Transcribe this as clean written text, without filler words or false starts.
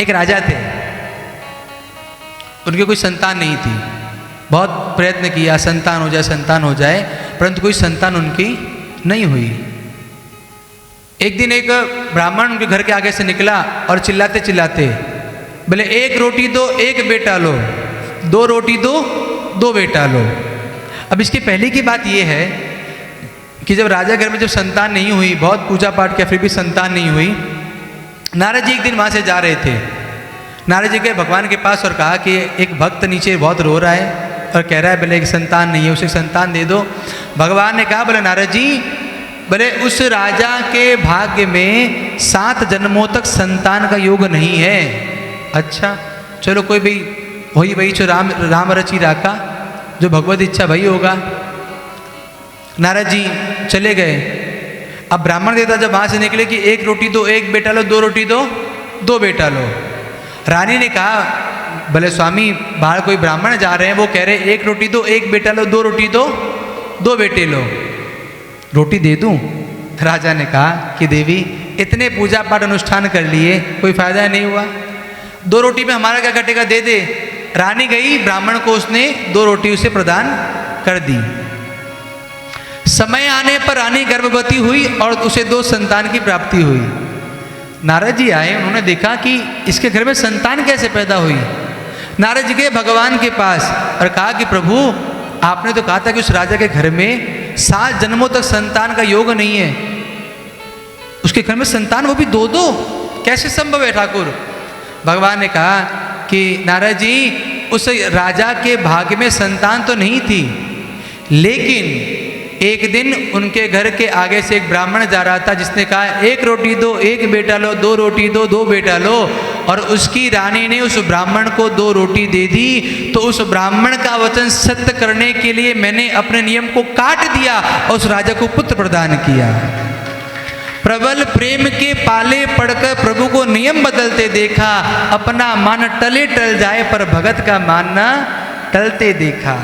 एक राजा थे, उनकी कोई संतान नहीं थी। बहुत प्रयत्न किया संतान हो जाए, परंतु कोई संतान उनकी नहीं हुई। एक दिन एक ब्राह्मण उनके घर के आगे से निकला और चिल्लाते चिल्लाते बोले, एक रोटी दो एक बेटा लो, दो रोटी दो दो बेटा लो। अब इसके पहले की बात यह है कि जब राजा घर में जब संतान नहीं हुई, बहुत पूजा पाठ किया फिर भी संतान नहीं हुई, नारद जी एक दिन वहाँ से जा रहे थे। नारद जी गए भगवान के पास और कहा कि एक भक्त नीचे बहुत रो रहा है और कह रहा है बोले एक संतान नहीं है, उसे संतान दे दो। भगवान ने कहा बोले नारद जी, बोले उस राजा के भाग्य में 7 जन्मों तक संतान का योग नहीं है। अच्छा चलो कोई भी वही वही जो राम रची राका, जो भगवत इच्छा वही होगा। नारद जी चले गए। अब ब्राह्मण देवता जब वहाँ से निकले कि एक रोटी दो एक बेटा लो, दो रोटी दो दो बेटा लो। रानी ने कहा भले स्वामी बाहर कोई ब्राह्मण जा रहे हैं, वो कह रहे एक रोटी दो एक बेटा लो, दो रोटी दो दो बेटे लो, रोटी दे दूं? राजा ने कहा कि देवी इतने पूजा पाठ अनुष्ठान कर लिए कोई फायदा नहीं हुआ, दो रोटी में हमारा क्या घटेगा, दे दे। रानी गई, ब्राह्मण को उसने 2 रोटी उसे प्रदान कर दी। समय आने पर रानी गर्भवती हुई और उसे 2 संतान की प्राप्ति हुई। नारद जी आए, उन्होंने देखा कि इसके घर में संतान कैसे पैदा हुई। नारद जी गए भगवान के पास और कहा कि प्रभु आपने तो कहा था कि उस राजा के घर में 7 जन्मों तक संतान का योग नहीं है, उसके घर में संतान वो भी 2-2, कैसे संभव है ठाकुर? भगवान ने कहा कि नारद जी उस राजा के भाग्य में संतान तो नहीं थी, लेकिन एक दिन उनके घर के आगे से एक ब्राह्मण जा रहा था जिसने कहा एक रोटी दो एक बेटा लो, 2 रोटी दो 2 बेटा लो, और उसकी रानी ने उस ब्राह्मण को 2 रोटी दे दी। तो उस ब्राह्मण का वचन सत्य करने के लिए मैंने अपने नियम को काट दिया और उस राजा को पुत्र प्रदान किया। प्रबल प्रेम के पाले पड़कर प्रभु को नियम बदलते देखा, अपना मन टले टल जाए पर भगत का मानना टलते देखा।